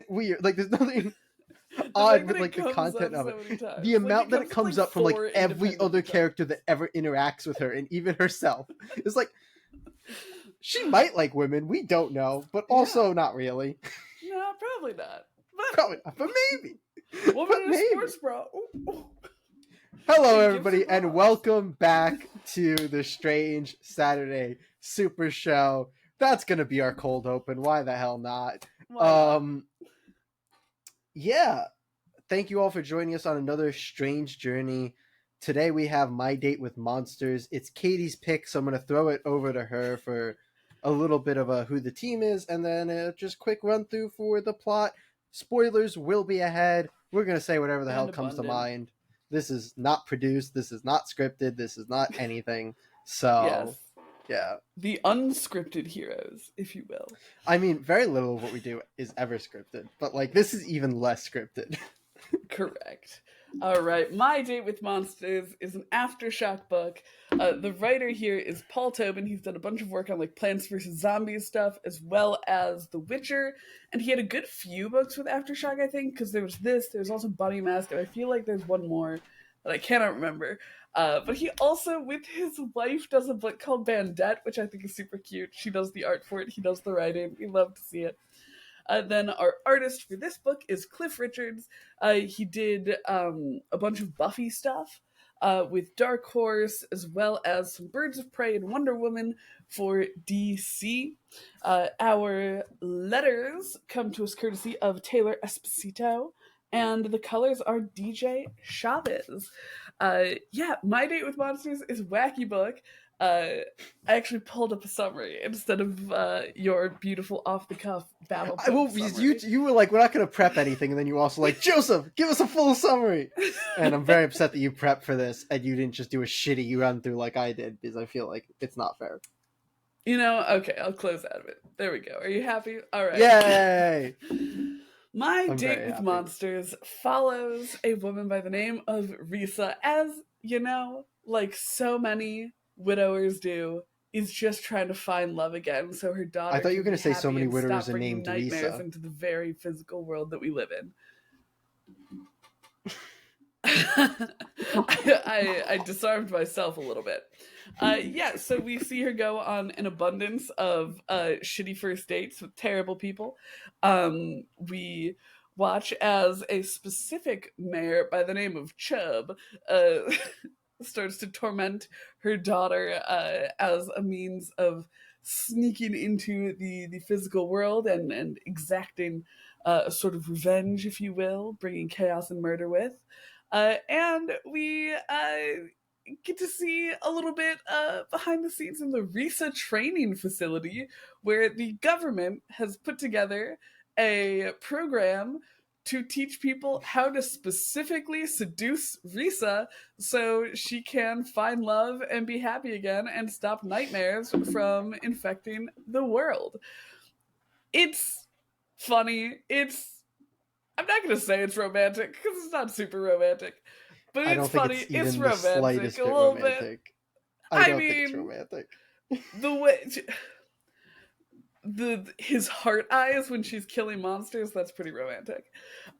weird. Like, there's nothing The fact odd that with it like the comes up content of so it. many The times. Like amount it that it comes up comes like up from like four every other independent character times. that ever interacts with her, and even herself, is like she might like women. We don't know, but Yeah. also not really. No, probably not. But Probably not, but maybe. woman But in a maybe. sports bra. Ooh, ooh. Hello, And gives her everybody, and bras. welcome back to the Strange Saturday Super Show. That's gonna be our cold open. Why the hell not? Why not? Um, yeah. Thank you all for joining us on another strange journey. Today we have My Date with Monsters. It's Katie's pick, so I'm gonna throw it over to her for a little bit of a who the team is, and then just quick run through for the plot. Spoilers will be ahead. We're gonna say whatever the hell And comes to abundant. mind. This is not produced. This is not scripted. This is not anything. So, Yes. yeah. The unscripted heroes, if you will. I mean, very little of what we do is ever scripted, but like this is even less scripted. Correct. All right. My Date with Monsters is an aftershock book. The writer here is Paul Tobin. He's done a bunch of work on like Plants vs. Zombies stuff, as well as The Witcher. And he had a good few books with Aftershock, I think, because there was this, there's also Bunny Mask, and I feel like there's one more that I cannot remember. But he also, with his wife, does a book called Bandette, which I think is super cute. She does the art for it, he does the writing. We love to see it. Then our artist for this book is Cliff Richards. He did a bunch of Buffy stuff with Dark Horse, as well as some Birds of Prey and Wonder Woman for DC. Our letters come to us courtesy of Taylor Esposito, and the colors are DJ Chavez. Yeah, My Date with Monsters is a wacky book. I actually pulled up a summary instead of your beautiful off the cuff battle I poke will because you summary. you were like, we're not going to prep anything, and then you also like, Joseph, give us a full summary. And I'm very upset that you prepped for this and you didn't just do a shitty run through like I did, because I feel like it's not fair. You know, okay, I'll close out of it. There we go. Are you happy? All right. Yay! My I'm Date very with happy. Monsters follows a woman by the name of Risa, as you know, like so many widowers do, is just trying to find love again so her I daughter thought you can were going be to say so happy many and widowers stop are bringing named nightmares Risa. into the very physical world that we live in. I disarmed myself a little bit. Yeah, so we see her go on an abundance of shitty first dates with terrible people. We watch as a specific mayor by the name of Chubb uh, starts to torment her daughter as a means of sneaking into the physical world and exacting a sort of revenge, if you will, bringing chaos and murder with. And we get to see a little bit behind the scenes in the RISA training facility, where the government has put together a program to teach people how to specifically seduce Risa so she can find love and be happy again and stop nightmares from infecting the world. It's funny. I'm not gonna say it's romantic because it's not super romantic, but I it's don't think funny. it's It's even the romantic slightest a bit little bit. romantic. I I don't think it's mean, romantic. the way the his heart eyes when she's killing monsters, that's pretty romantic.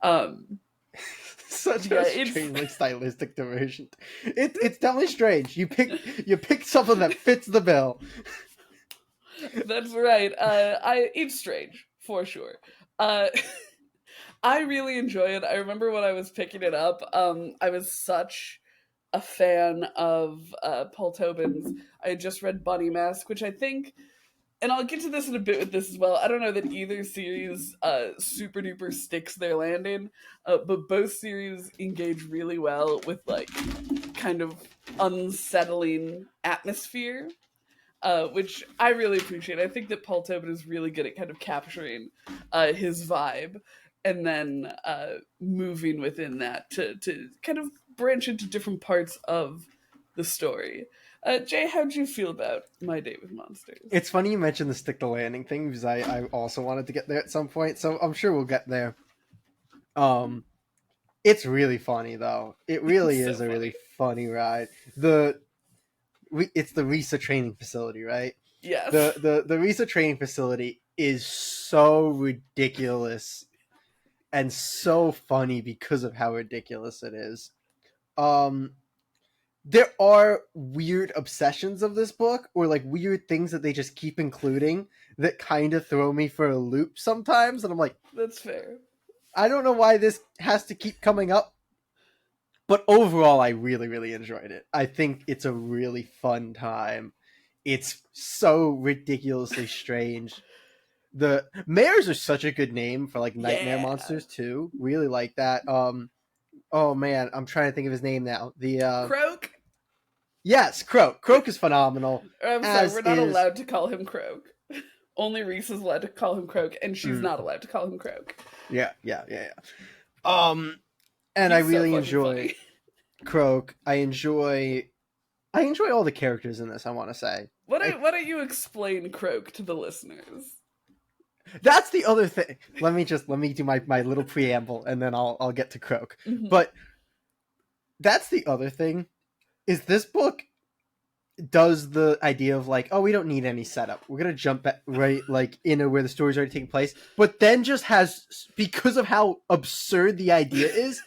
Um, Such yeah, a it's strange, like stylistic diversion. It's definitely strange. You pick something that fits the bill. that's right. It's strange for sure. Uh, I really enjoy it. I remember when I was picking it up, I was such a fan of Paul Tobin's. I had just read Bunny Mask, which I think, and I'll get to this in a bit with this as well. I don't know that either series super duper sticks their landing, but both series engage really well with like kind of unsettling atmosphere, which I really appreciate. I think that Paul Tobin is really good at kind of capturing his vibe and then moving within that to kind of branch into different parts of the story. Jay, how'd you feel about My Date with Monsters? It's funny you mentioned the stick the landing thing, because I also wanted to get there at some point, so I'm sure we'll get there. Um, it's really funny though. It It's really so is a really funny. funny ride. It's the Risa training facility, right? Yes. The Risa training facility is so ridiculous and so funny because of how ridiculous it is. There are weird obsessions of this book, or like weird things that they just keep including that kind of throw me for a loop sometimes, and I'm like, That's fair. I don't know why this has to keep coming up. But overall, I really, really enjoyed it. I think it's a really fun time. It's so ridiculously strange. The mares are such a good name for like nightmare Yeah. monsters too. Really like that. Oh man, I'm trying to think of his name now. Croak? Yes, Croak. Croak is phenomenal. I'm sorry, As we're not is allowed to call him Croak. Only Reese is allowed to call him Croak, and she's mm, not allowed to call him Croak. yeah. And I He's so really fucking enjoy funny. Croak. I enjoy all the characters in this, I want to say. Why Like, don't you explain Croak to the listeners? that's the other thing. Let me do my little preamble, and then I'll get to Croak. Mm-hmm. But that's the other thing, is this book does the idea of like, oh, we don't need any setup. We're gonna jump right like into where the story's already taking place, but then just has, because of how absurd the idea is,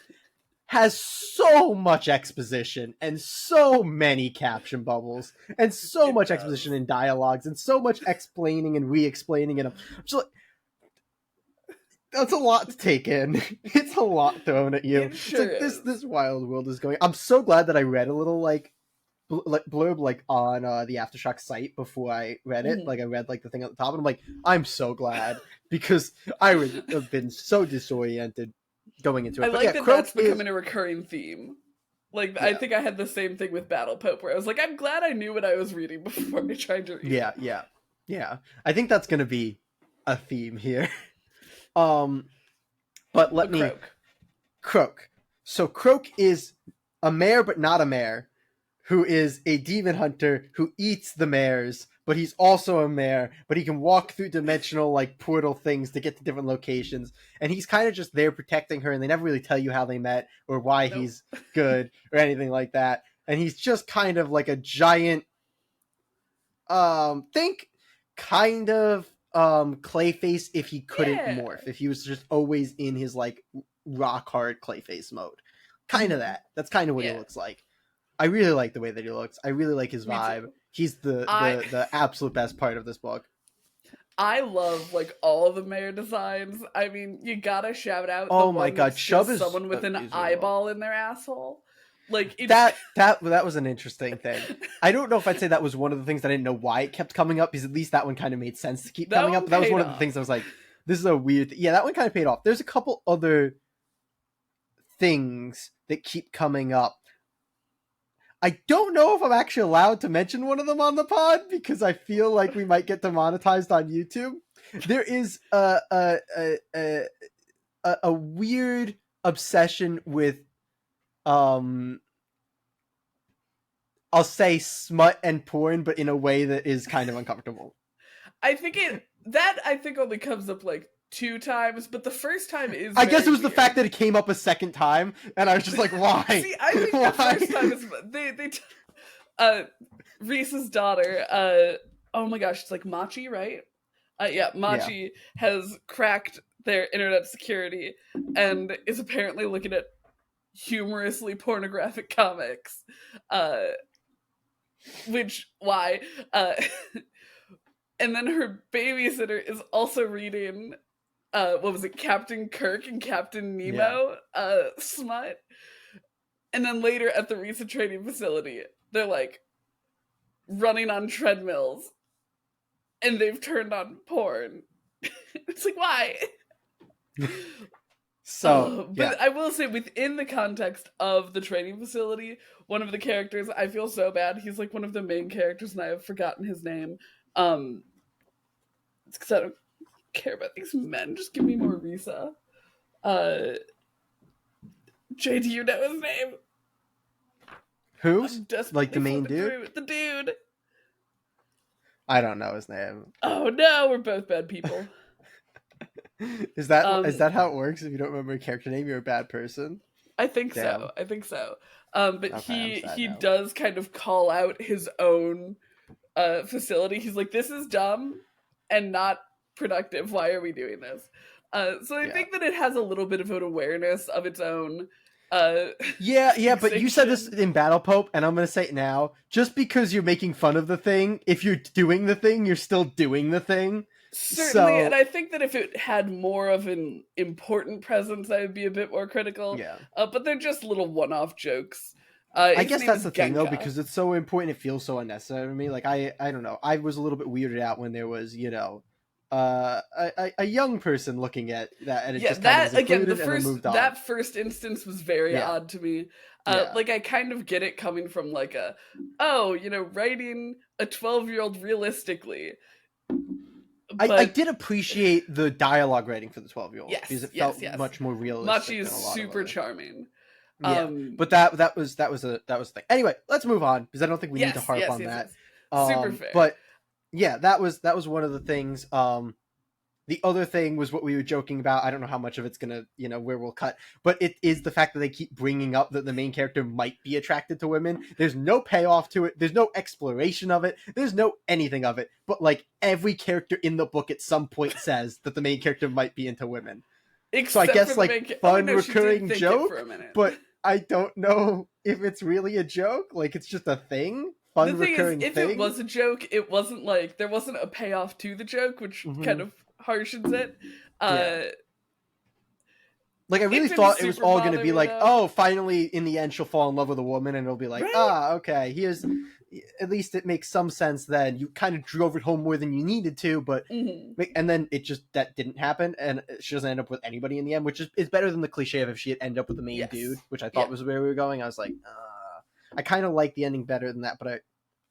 has so much exposition and so many caption bubbles and so It much does. exposition in dialogues and so much explaining and re-explaining, and I'm just like, that's a lot to take in. It's a lot thrown at you. It It's sure like is. this wild world is going. I'm so glad that I read a little like blurb like on the Aftershock site before I read it. Mm-hmm. Like I read like the thing at the top, and I'm like, I'm so glad, because I would have been so disoriented going into I it. But like yeah, that Croak that's is becoming a recurring theme. Like, I yeah, think I had the same thing with Battle Pope, where I was like, I'm glad I knew what I was reading before I tried to read it. yeah. I think that's gonna be a theme here. Um, but let But me Croak. Croak. So Croak is a mare, but not a mare, who is a demon hunter who eats the mares, but he's also a mare, but he can walk through dimensional like portal things to get to different locations. And he's kind of just there protecting her, and they never really tell you how they met or why Nope. he's good or anything like that. And he's just kind of like a giant think kind of Clayface if he couldn't Yeah. morph, if he was just always in his like rock hard Clayface mode. Kind of Mm-hmm. that. That's kind of what he Yeah. looks like. I really like the way that he looks. I really like his Me vibe. too. He's the I the absolute best part of this book. I love like all the mayor designs. I mean, you gotta shout out the Oh my one god, that's Chubb just is someone with an really well. eyeball in their asshole. Like it's That was an interesting thing. I don't know if I'd say that was one of the things that I didn't know why it kept coming up, because at least that one kind of made sense to keep that coming up. one But that was paid one of the off. things I was like, this is a weird. Yeah, that one kind of paid off. There's a couple other things that keep coming up. I don't know if I'm actually allowed to mention one of them on the pod, because I feel like we might get demonetized on YouTube. There is a weird obsession with I'll say smut and porn, but in a way that is kind of uncomfortable. I think only comes up like 2 times, but the first time is I guess very it was the weird. fact that it came up a second time, and I was just like, why? See, I think why? the first time is Reese's daughter, oh my gosh, it's like Machi, right? Yeah, Yeah. Machi has cracked their internet security and is apparently looking at humorously pornographic comics. Uh, which why? And then her babysitter is also reading what was it, Captain Kirk and Captain Yeah. Nemo smut. And then later at the Risa training facility, they're like running on treadmills and they've turned on porn. It's like, why? So, yeah. But I will say, within the context of the training facility, one of the characters, I feel so bad. He's like one of the main characters, and I have forgotten his name. It's because I don't care about these men. Just give me more Risa. Jay, do you know his name? Who's? I'm desperately Like the main flipping dude? through it. The dude. I don't know his name. Oh no, we're both bad people. Is that how it works? If you don't remember a character name, you're a bad person? I think Damn. so. I think so. But Okay, I'm sad he now. does kind of call out his own facility. He's like, "This is dumb and not productive. Why are we doing this?" So I Yeah. think that it has a little bit of an awareness of its own uh Yeah, but you said this fixation. in Battle Pope, and I'm gonna say it now. Just because you're making fun of the thing, if you're doing the thing, you're still doing the thing. Certainly, and So I think that if it had more of an important presence, I would be a bit more critical. yeah, But they're just little one-off jokes. I His guess name that's is the thing though, Genka. because it's so important. It feels so unnecessary to me. Like I don't know. I was a little bit weirded out when there was, a young person looking at that, and it Yeah, just kind of was that again, included and then moved on. that first instance was very Yeah, odd to me. yeah. Like I kind of get it coming from like a, oh, writing a 12-year-old realistically, I but did appreciate the dialogue writing for the 12-year-olds because yes, it yes, felt yes. much more Machi realistic is than a lot of super other. charming. Yeah, Um, but that was the thing. Anyway, let's move on because I don't think we need to yes, harp yes, on yes, that. yes. Super fair. But yeah, that was one of the things. The other thing was what we were joking about. I don't know how much of it's gonna, where we'll cut, but it is the fact that they keep bringing up that the main character might be attracted to women. There's no payoff to it. There's no exploration of it. There's no anything of it. But like every character in the book at some point says that the main character might be into women. So I Except for guess the like main. Oh wait, fun no, she did recurring think it for a joke, minute. but I don't know if it's really a joke. Like it's just a thing, The fun thing is, recurring if it thing. was a joke, it wasn't like there wasn't a payoff to the joke, which kind Hmm. of harshens it. Yeah. Uh, Like I it really didn't thought it was super all going to bother be me like, though, oh, finally in the end she'll fall in love with a woman, and it'll be like, right? ah, okay, here's at least it makes some sense. Then you kind of drove it home more than you needed to, but Hmm. and then it just that didn't happen, and she doesn't end up with anybody in the end, which is better than the cliche of if she had ended up with the main dude, Yes, which I thought yeah. was where we were going. I was like, I kind of like the ending better than that, but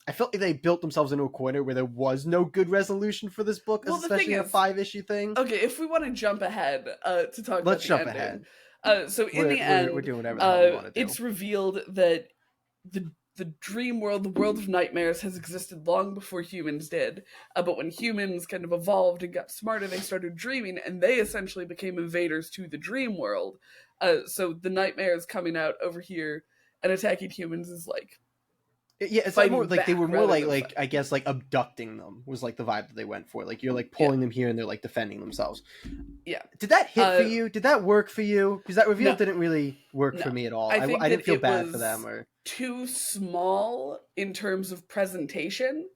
I felt like they built themselves into a corner where there was no good resolution for this book, Well, the thing especially in a is, 5-issue thing. okay, if we want to jump ahead to talk about Let's the jump ending, ahead. so in We're the we're, we're end, doing whatever the hell we want to do. it's revealed that the dream world, the world of nightmares, has existed long before humans did. But when humans kind of evolved and got smarter, they started dreaming, and they essentially became invaders to the dream world. So the nightmares coming out over here and attacking humans is like Yeah, it's like more fighting like they back were more rather like than like fighting. I guess like abducting them was like the vibe that they went for. Like you're like Yeah, pulling them here and they're like defending themselves. yeah. Did that hit for Uh, you? Did that work for you? Because that reveal no, didn't really work for no. me at all. I I, think I didn't that feel it bad for them was or too small in terms of presentation,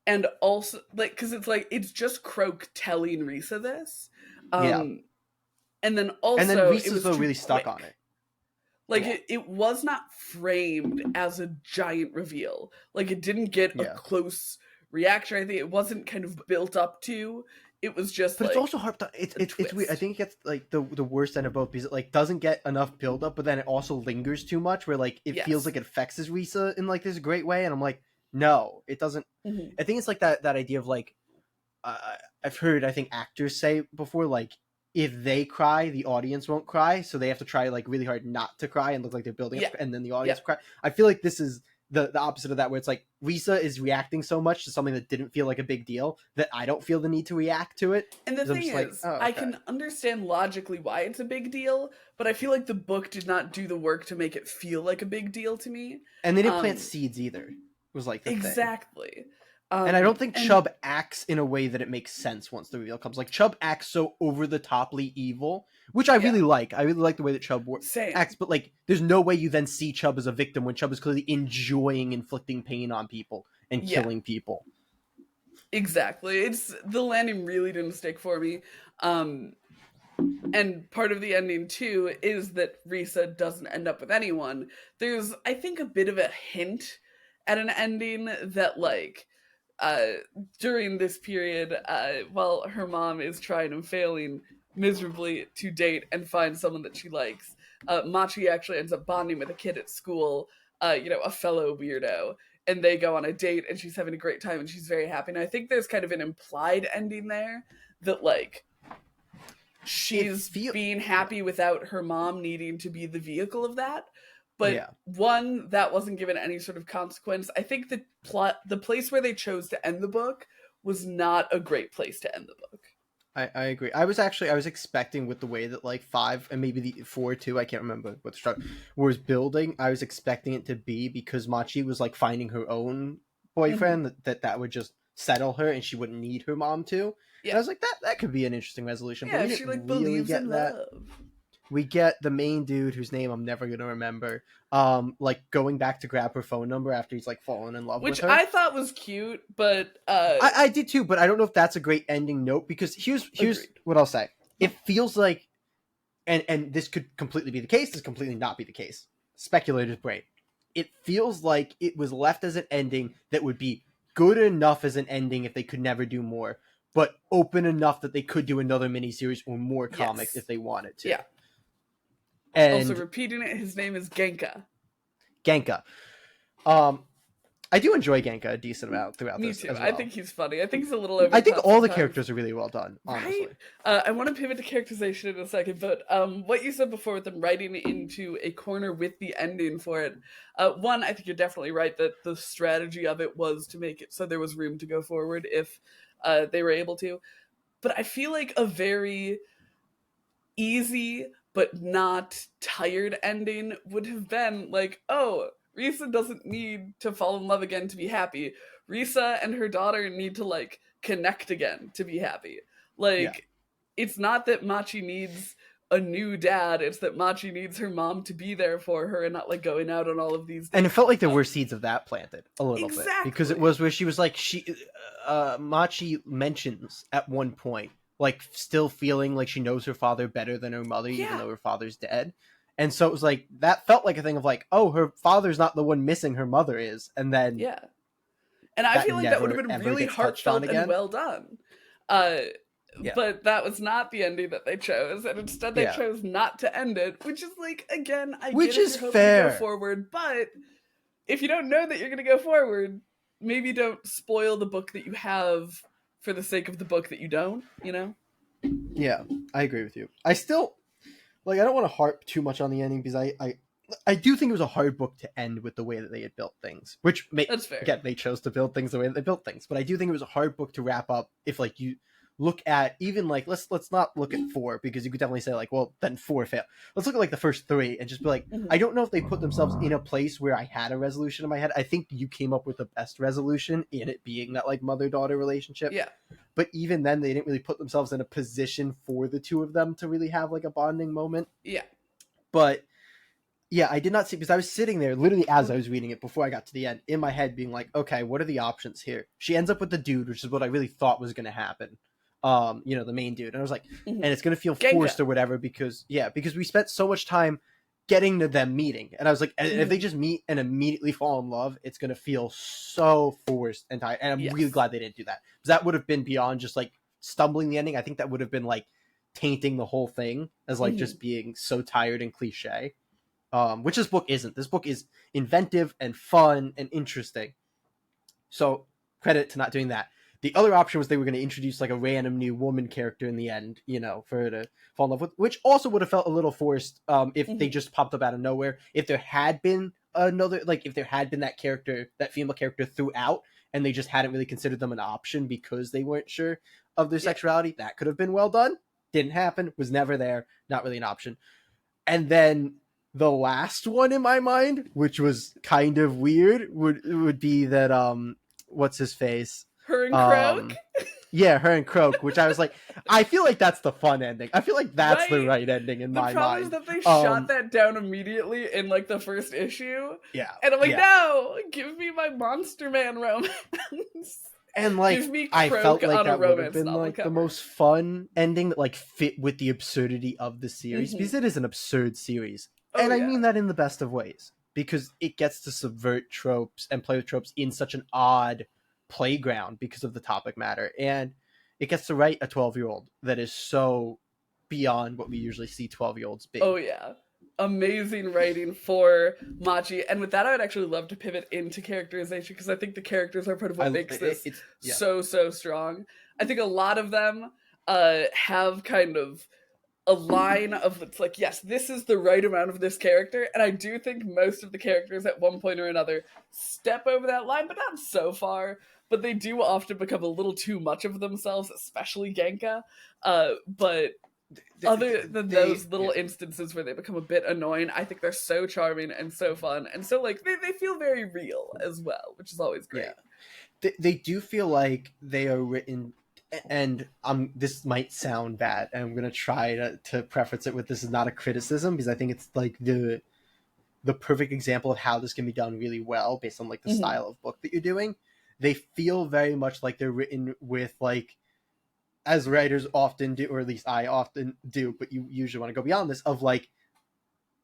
and also like because it's like it's just Croak telling Risa this, yeah. um, and then And then also it Reese's was though too really stuck on quick. it. Like Yeah, it was not framed as a giant reveal. Like it didn't get a yeah. close reaction. I think it wasn't kind of built up to. It was just But it's like also hard. It's a it's weird. I twist. think it gets like the worst end of both because it like doesn't get enough build up, but then it also lingers too much. Where like it feels Yes. like it affects his Risa in like this great way, and I'm like, no, it doesn't. Hmm. I think it's like that idea of like uh, I've heard I think actors say before like if they cry the audience won't cry so they have to try like really hard not to cry and look like they're building up Yeah. and then the Yeah. audience will cry. I feel like this is the opposite of that where it's like Risa is reacting so much to something that didn't feel like a big deal that I don't feel the need to react to it And the because I'm thing just like is, oh I okay can understand logically why it's a big deal, but I feel like the book did not do the work to make it feel like a big deal to me. and they didn't plant Um, seeds either was like the thing. exactly. And I don't think And Chubb acts in a way that it makes sense once the reveal comes. Like Chubb acts so over the toply evil, which I yeah, really like. I really like the way that Chubb acts, same. but like, there's no way you then see Chubb as a victim when Chubb is clearly enjoying inflicting pain on people and Yeah, killing people. exactly. It's the landing really didn't stick for me. Um, and part of the ending too is that Risa doesn't end up with anyone. There's, I think, a bit of a hint at an ending that like uh, during this period, while her mom is trying and failing miserably to date and find someone that she likes, Machi actually ends up bonding with a kid at school, a fellow weirdo, and they go on a date and she's having a great time and she's very happy. And I think there's kind of an implied ending there that like It she's feel being yeah happy without her mom needing to be the vehicle of that. But yeah. one, that wasn't given any sort of consequence. I think the place where they chose to end the book was not a great place to end the book. I agree. I was expecting with the way that like 5 and maybe the 4 too. I can't remember what the structure was building. I was expecting it to be because Machi was like finding her own Hmm. boyfriend that would just settle her and she wouldn't need her mom to. I Yeah. was like, that could be an interesting resolution, but Yeah, we if she didn't like really believes get in that. love. We get the main dude whose name I'm never gonna remember, like going back to grab her phone number after he's like fallen in love with Which her. I thought was cute, but I did too, but I don't know if that's a great ending note, because here's agreed. what I'll say. It feels like, and this could completely be the case, this completely not be the case. Speculator's brain. It feels like it was left as an ending that would be good enough as an ending if they could never do more, but open enough that they could do another miniseries or more comics Yes. if they wanted to. Yeah. Also And repeating it, his name is Genka. Genka. Um, I do enjoy Genka a decent amount throughout Me this too. as I well. think he's funny. I think he's a little over I the think top all the sometimes. characters are really well done, honestly. Right? I want to pivot to characterization in a second, but what you said before with them writing into a corner with the ending for it, one, I think you're definitely right that the strategy of it was to make it so there was room to go forward if they were able to. But I feel like a very easy but not tired ending would have been like, oh, Risa doesn't need to fall in love again to be happy. Risa and her daughter need to like connect again to be happy. Yeah. Like, it's not that Machi needs a new dad, it's that Machi needs her mom to be there for her and not like going out on all of these And it dates. felt like there were seeds of that planted a little bit, because it Exactly. was where she was like, Machi mentions at one point, like, still feeling like she knows her father better than her mother, even Yeah. though her father's dead. And so it was like, that felt like a thing of like, oh, her father's not the one missing, her mother is. And then Yeah. And I that feel like that would have never been ever really gets touched on heartfelt and again. well done. Uh, Yeah. but that was not the ending that they chose, and instead they Yeah. chose not to end it, which is like, again, I Which get it, is you're hoping fair. to go forward, but if you don't know that you're going to go forward, maybe don't spoil the book that you have for the sake of the book that you don't, you know? Yeah, I agree with you. I still, like, I don't want to harp too much on the ending, because I do think it was a hard book to end with the way that they had built things, which That's fair. again, they chose to build things the way that they built things, but I do think it was a hard book to wrap up if, like, you look at even like, let's not look at 4, because you could definitely say like, well, then 4 failed. Let's look at like the first 3 and just be like, Mhm. I don't know if they put themselves in a place where I had a resolution in my head. I think you came up with the best resolution in it being that like mother-daughter relationship. Yeah. But even then, they didn't really put themselves in a position for the two of them to really have like a bonding moment. Yeah. But yeah, I did not see, because I was sitting there literally as I was reading it before I got to the end in my head being like, okay, what are the options here? She ends up with the dude, which is what I really thought was going to happen. The main dude. And I was like, Mhm. and it's going to feel Genka. forced or whatever, because we spent so much time getting to them meeting. And I was like, if they just meet and immediately fall in love, it's going to feel so forced and tired. And I'm Yes. really glad they didn't do that, because that would have been beyond just like stumbling the ending. I think that would have been like tainting the whole thing as like just being so tired and cliche. Which this book isn't. This book is inventive and fun and interesting. So credit to not doing that. The other option was they were going to introduce like a random new woman character in the end, for her to fall in love with, which also would have felt a little forced if they just popped up out of nowhere. If there had been that character, that female character throughout, and they just hadn't really considered them an option because they weren't sure of their sexuality, that could have been well done. Didn't happen, was never there, not really an option. And then the last one in my mind, which was kind of weird, would be that what's his face? Her and Croak? Yeah, her and Croak, which I was like, I feel like that's the fun ending. I feel like that's the Right? right ending in my The problem mind. is that they shot that down immediately in like the first issue. Yeah. And I'm like, yeah. no, give me my Monster Man romance. And like, Give me I Croak felt like on a that would have romance been novel like the cover. most fun ending that like fit with the absurdity of the series, because it is an absurd series. And I mean that in the best of ways, because it gets to subvert tropes and play with tropes in such an odd playground because of the topic matter. And it gets to write a 12-year-old that is so beyond what we usually see 12-year-olds be. Oh yeah. Amazing writing for Machi. And with that, I would actually love to pivot into characterization, because I think the characters are part of what makes this so strong. I think a lot of them have kind of a line of, it's like, yes, this is the right amount of this character, and I do think most of the characters at one point or another step over that line, but not so far. But they do often become a little too much of themselves, especially Genka. But other than those little instances where they become a bit annoying, I think they're so charming and so fun, and so like they feel very real as well, which is always great. They do feel like they are written and this might sound bad, and I'm gonna try to preface it with this is not a criticism, because I think it's like the perfect example of how this can be done really well based on like the Mm-hmm. style of book that you're doing. They feel very much like they're written with like, as writers often do, or at least I often do, but you usually want to go beyond this, of like,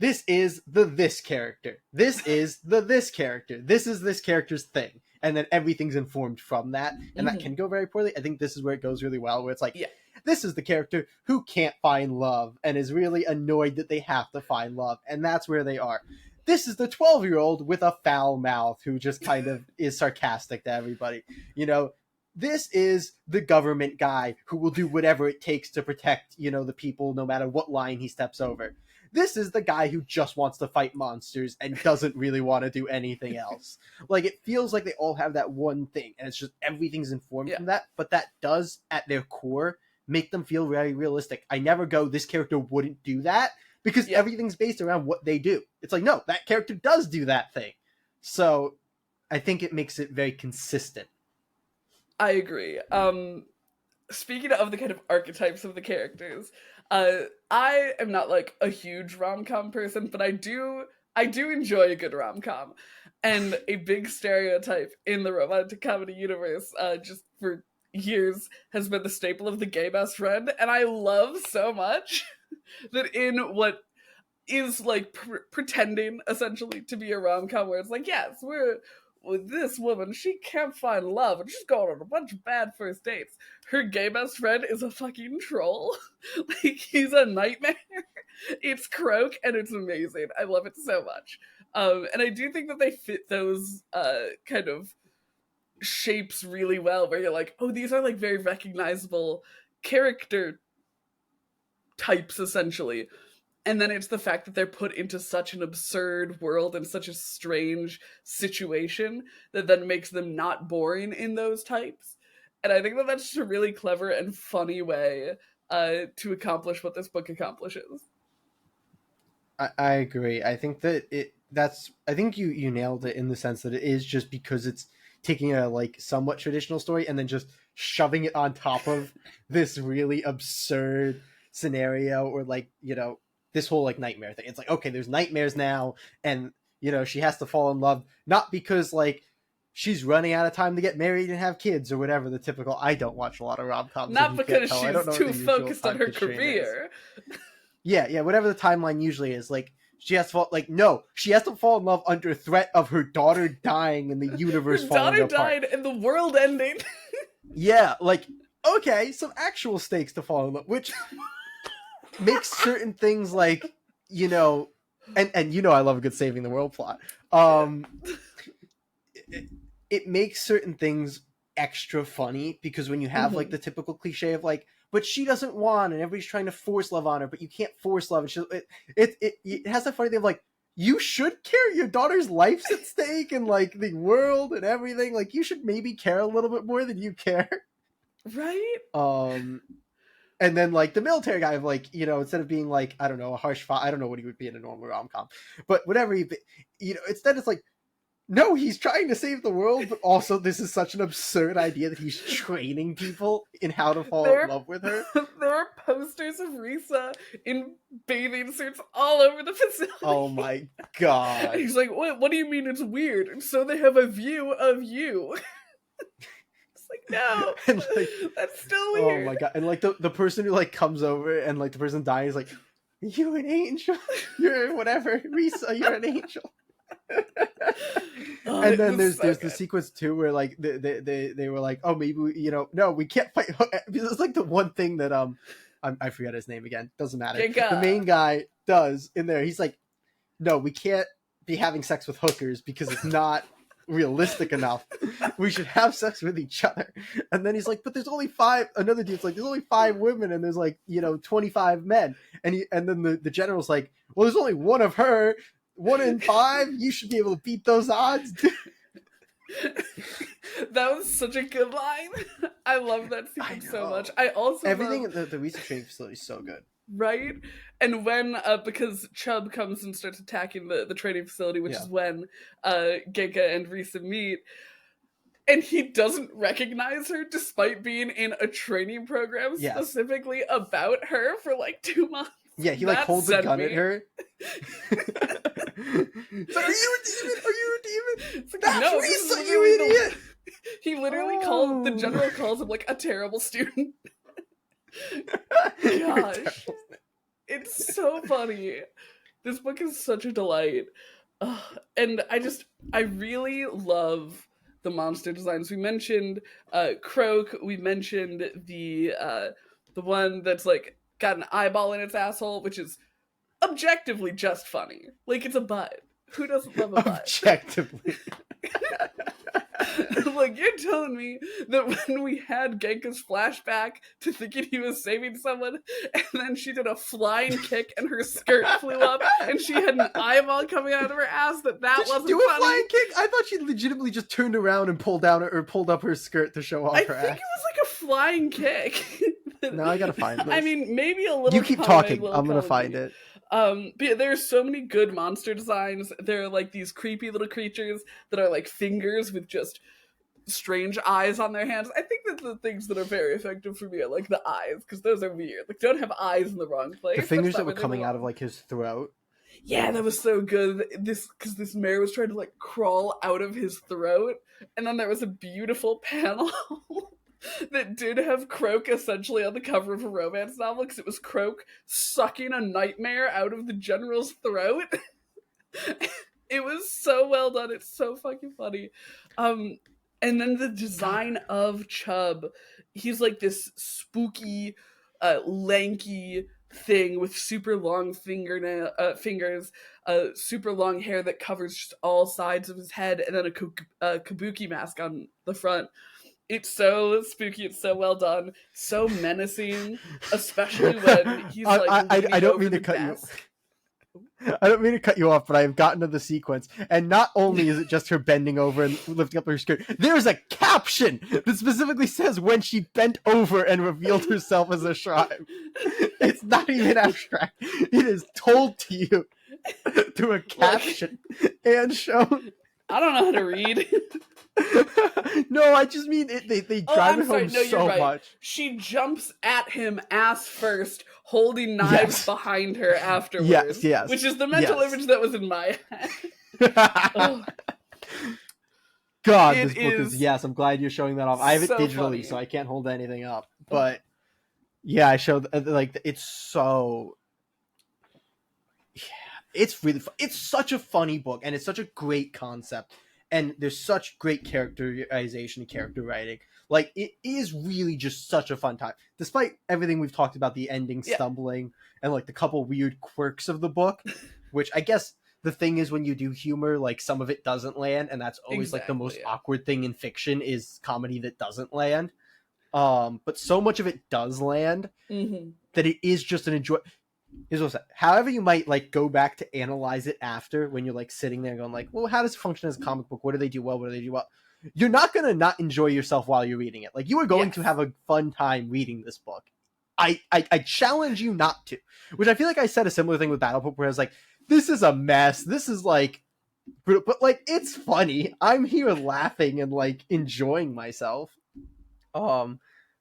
this is the this character, this is the this character, this is this character's thing, and then everything's informed from that, and that Mm-hmm. can go very poorly. I think this is where it goes really well, where it's like, Yeah. this is the character who can't find love and is really annoyed that they have to find love, and that's where they are. This is the 12-year-old with a foul mouth who just kind of is sarcastic to everybody. You know, this is the government guy who will do whatever it takes to protect, you know, the people no matter what line he steps over. This is the guy who just wants to fight monsters and doesn't really want to do anything else. Like, it feels like they all have that one thing, and it's just everything's informed Yeah. from that, but that does, at their core, make them feel very realistic. I never go, this character wouldn't do that, because Yeah. everything's based around what they do. It's like, no, that character does do that thing. So I think it makes it very consistent. I agree. Speaking of the kind of archetypes of the characters, I am not like a huge rom-com person, but I do enjoy a good rom-com. And a big stereotype in the romantic comedy universe, just for years, has been the staple of the gay best friend. And I love so much that in what is like pretending essentially to be a rom-com, where it's like, yes, we're with this woman, she can't find love and she's going on a bunch of bad first dates. Her gay best friend is a fucking troll. Like, he's a nightmare. It's Croak, and it's amazing. I love it so much. And I do think that they fit those kind of shapes really well, where you're like, oh, these are like very recognizable character types essentially. And then it's the fact that they're put into such an absurd world and such a strange situation that then makes them not boring in those types. And I think that that's just a really clever and funny way to accomplish what this book accomplishes. I agree. I think that I think you nailed it, in the sense that it is just because it's taking a like somewhat traditional story and then just shoving it on top of this really absurd scenario, or like, you know, this whole like nightmare thing. It's like, okay, there's nightmares now, and you know, she has to fall in love, not because like she's running out of time to get married and have kids or whatever, the typical. I don't watch a lot of rom-coms, if Not you can't because tell. I don't she's know what too the usual focused on time her constraint is. career. Yeah, whatever the timeline usually is. Like, she has to fall, like, no, she has to fall in love under threat of her daughter dying and the universe Her falling daughter apart. died and the world ending. Yeah, like, okay, some actual stakes to fall in love, which makes certain things like, you know, and you know, I love a good saving the world plot. It makes certain things extra funny, because when you have like Mhm. the typical cliche of like, but she doesn't want, and everybody's trying to force love on her, but you can't force love, and it has that funny thing of like, you should care, your daughter's life's at stake, and like the world and everything, like you should maybe care a little bit more than you care. Right? um and then like the military guy of like, you know, instead of being like, I don't know, a harsh I don't know what he would be in a normal rom-com, but whatever he, you know, instead it's like, no, he's trying to save the world, but also this is such an absurd idea that he's training people in how to fall in There, love with her. there are posters of Risa in bathing suits all over the Oh facility. my And god. he's like, what do you mean it's weird? And so they have a view of you. It's like, no, And like, that's still oh weird. my god. And like the person who like comes over and like the person dying is like, you're an angel. You're whatever. Risa, you're an angel. Oh, And it then was so there's the good. sequence too where like they were like, oh, maybe we, you know, no, we can't fight, because it's like the one thing that I forget his name again, doesn't matter, the Giga. main guy does in there. He's like, no, we can't be having sex with hookers because it's not realistic enough. We should have sex with each other. And then he's like, but there's only five. Another dude's like, there's only 5 women and there's like, you know, 25 men. And then the general's like, well, there's only one of her. 1 in 5. You should be able to beat those odds. That was such a good line. I love that I sequence so know. much. I also Everything love, at the research training facility is so good. right? And when because Chubb comes and starts attacking the training facility, which Yeah. is when Genka and Risa meet, and he doesn't recognize her despite being in a training program specifically about her for like 2 months. Yeah, he like holds a gun at her. So, are you a demon? Are you a demon? It's like, that's no, Risa, you idiot! He literally called, the general calls him like a terrible student. Gosh. It's so funny. This book is such a delight. And I really love the monster designs. We mentioned Croak, we mentioned the one that's like got an eyeball in its asshole, which is objectively just funny. Like, it's a butt. Who doesn't love a butt? Objectively. Like, you're telling me that when we had Genka's flashback to thinking he was saving someone, and then she did a flying kick and her skirt flew up and she had an eyeball coming out of her ass, that did wasn't she do funny? A flying kick? I thought she legitimately just turned around and pulled up her skirt to show off her ass. I think it was like a flying kick. Now I gotta find this. I mean, maybe a little. You keep talking. I'm gonna find it. But yeah, there's so many good monster designs. There are like these creepy little creatures that are like fingers with just strange eyes on their hands. I think that the things that are very effective for me are like the eyes, because those are weird. Like, don't have eyes in the wrong place. The fingers that were coming out of like his throat. Yeah, that was so good. Because this mare was trying to like crawl out of his throat, and then there was a beautiful panel that did have Croak essentially on the cover of a romance novel, because it was Croak sucking a nightmare out of the general's throat. It was so well done. It's so fucking funny. And then the design of Chubb, he's like this spooky, lanky thing with super long fingers, super long hair that covers just all sides of his head, and then a kabuki mask on the front. It's so spooky. It's so well done. So menacing, especially when he's like. I don't mean to cut you. I don't mean to cut you off, but I have gotten to the sequence, and not only is it just her bending over and lifting up her skirt, there's a caption that specifically says when she bent over and revealed herself as a shrine. It's not even abstract. It is told to you through a caption and shown. I don't know how to read. No, I just mean they drive it home so much. She jumps at him ass first, holding knives behind her afterwards. Yes. Which is the mental image that was in my head. Oh. God, this book is. Yes, I'm glad you're showing that off. I have it digitally, funny. so I can't hold anything up. But yeah, I showed like it's so. Yeah, it's really. It's such a funny book, and it's such a great concept. And there's such great characterization and character writing. Like, it is really just such a fun time. Despite everything we've talked about, the ending stumbling, and like the couple weird quirks of the book, which I guess the thing is when you do humor, like some of it doesn't land, and that's always like the most awkward thing in fiction is comedy that doesn't land. But so much of it does land that it is just an enjoy. However you might like go back to analyze it after, when you're like sitting there going like, well, how does it function as a comic book? What do they do well? What do they do well? You're not going to not enjoy yourself while you're reading it. Like, you are going to have a fun time reading this book. I challenge you not to, which I feel like I said a similar thing with Battle Pope, where I was like, this is a mess. This is like, but like, it's funny. I'm here laughing and like enjoying myself.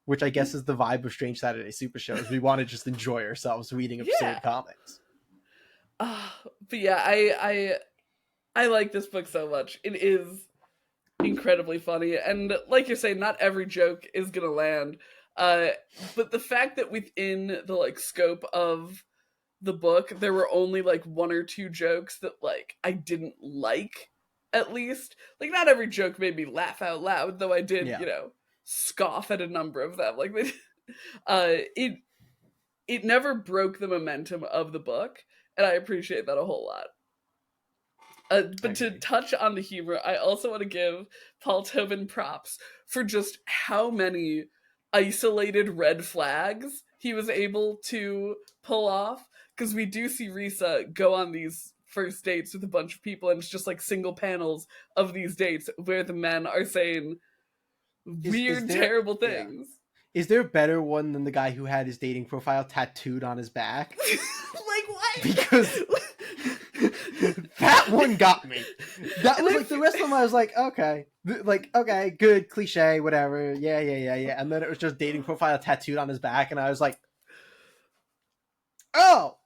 Which I guess is the vibe of Strange Saturday Supershow, is we want to just enjoy ourselves reading absurd comics. But yeah, I like this book so much. It is incredibly funny, and like you're saying, not every joke is gonna land. But the fact that within the like scope of the book, there were only like one or two jokes that like I didn't like, at least. Like, not every joke made me laugh out loud, though I did, scoff at a number of them. Like, it never broke the momentum of the book, and I appreciate that a whole lot. But to touch on the humor, I also want to give Paul Tobin props for just how many isolated red flags he was able to pull off, because we do see Risa go on these first dates with a bunch of people, and it's just like single panels of these dates where the men are saying weird, terrible things. Is there a better one than the guy who had his dating profile tattooed on his back? Like, what? Because that one got me. That And was then like the rest of them. I was like, okay, okay, good, cliche, whatever. Yeah. And then it was just dating profile tattooed on his back, and I was like, oh,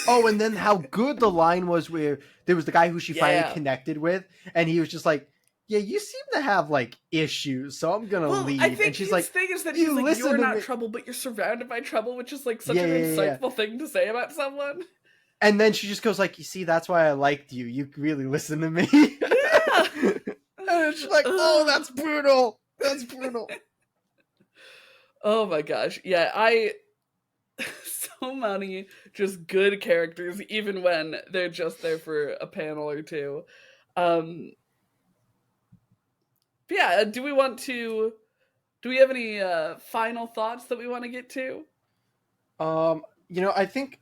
and then how good the line was where there was the guy who she finally yeah. connected with, and he was just like, yeah, you seem to have like issues, so I'm gonna Well, I leave. And think she's his like, thing is that he's you like, listen you're to not me. trouble, but you're surrounded by trouble, which is like such Yeah, an yeah. insightful thing to say about someone. And then she just goes like, you see, that's why I liked you. You really listen to me. Yeah. And she's like, oh, that's brutal. That's brutal. Oh my gosh. Yeah, so many just good characters, even when they're just there for a panel or two. Um but yeah, do we have any final thoughts that we want to get to? I think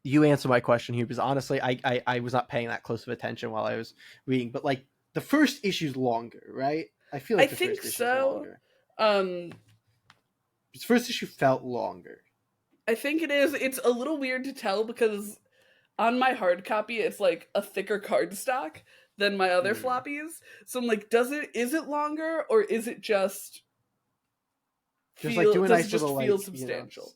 you answer my question here because honestly, I was not paying that close of attention while I was reading, but like the first issue's longer, right? I feel I like the think first issue's so. longer. Um The first issue felt longer. I think it is. It's a little weird to tell because on my hard copy it's like a thicker cardstock than my other Hmm. floppies. So I'm like, is it longer or is it just Just like do a does it nice just little feel like substantial?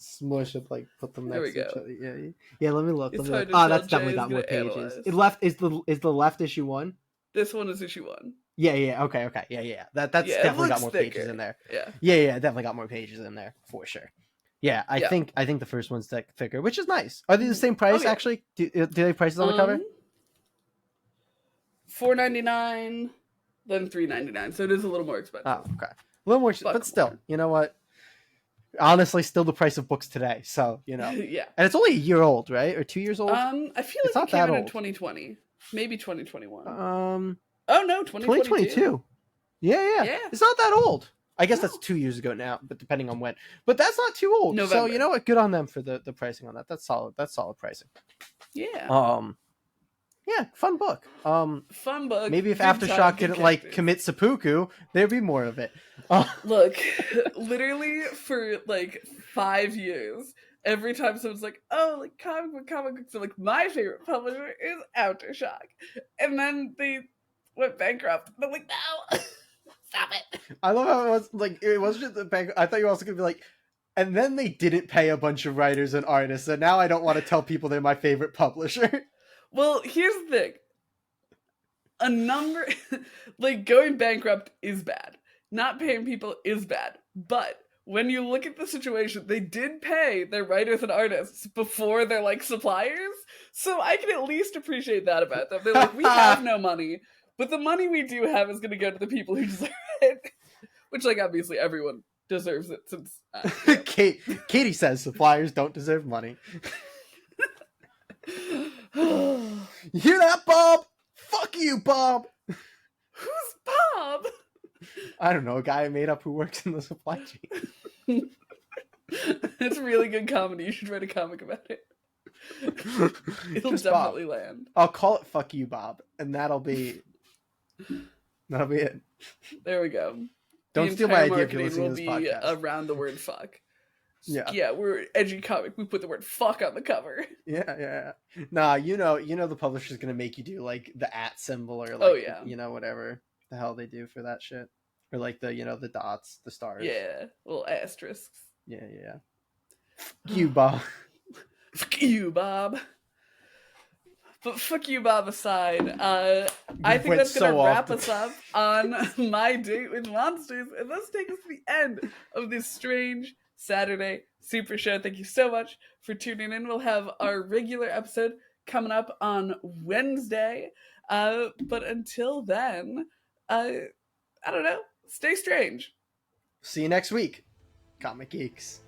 smush it, like put them There we next to each go. other. Yeah. Let me look. It's Let me look. hard to Oh, tell. that's Jay definitely is got more gonna pages. analyze. It left is the left issue one. This one is issue 1. Yeah. Okay. Yeah. That's Yeah, it definitely got looks more thicker. pages in there. Yeah. Yeah. Definitely got more pages in there for sure. Yeah, I Yeah. think the first one's thicker, which is nice. Are they the same price Oh, yeah. actually? Do they have prices on the cover? $4.99, then $3.99. So it is a little more expensive. Oh, okay. A little more, but still, you know what? Honestly, still the price of books today. So Yeah. and it's only a year old, right, or 2 years old? I feel It's like not it came that out in old. 2020, maybe 2021. Um, Oh no, 2022. 2022. Yeah. Yeah. It's not that old. I guess No. that's 2 years ago now, but depending on when. But that's not too old. So November. you know what? Good on them for the pricing on that. That's solid. That's solid pricing. Yeah. Yeah, fun book. Fun book. Maybe if good time, Aftershock good didn't like characters. commit seppuku, there'd be more of it. Look, literally for like 5 years, every time someone's like, "Oh, like comic books," I'm like, "My favorite publisher is Aftershock," and then they went bankrupt. And I'm like, "No, stop it." I love how it was like it wasn't just the bank. I thought you were also gonna be like, and then they didn't pay a bunch of writers and artists, and now I don't want to tell people they're my favorite publisher. Well, here's the thing. Like going bankrupt is bad. Not paying people is bad. But when you look at the situation, they did pay their writers and artists before their like suppliers. So I can at least appreciate that about them. They're like, we have no money, but the money we do have is going to go to the people who deserve it. Which, like, obviously everyone deserves it since. Katie says suppliers don't deserve money. You hear that, Bob? Fuck you, Bob. Who's Bob? I don't know, a guy I made up who works in the supply chain. It's really good comedy. You should write a comic about it. It'll Just definitely Bob. land. I'll call it "Fuck You, Bob," and that'll be it. There we go. Don't The steal my entire idea if you're marketing listening to will this be podcast. around the word "fuck." Yeah, We're edgy comic. We put the word "fuck" on the cover. yeah. Nah, you know, the publisher's gonna make you do like the @ symbol or like, Oh, yeah. Whatever the hell they do for that shit, or like the the dots, the stars. Yeah, little asterisks. Yeah. Fuck you, Bob. Fuck you, Bob. But fuck you, Bob aside, I think went that's gonna so wrap off us up on My Date with Monsters, and let's take us to the end of this strange Saturday Super Show. Thank you so much for tuning in. We'll have our regular episode coming up on Wednesday, but until then, I don't know. Stay strange. See you next week, Comic Geeks.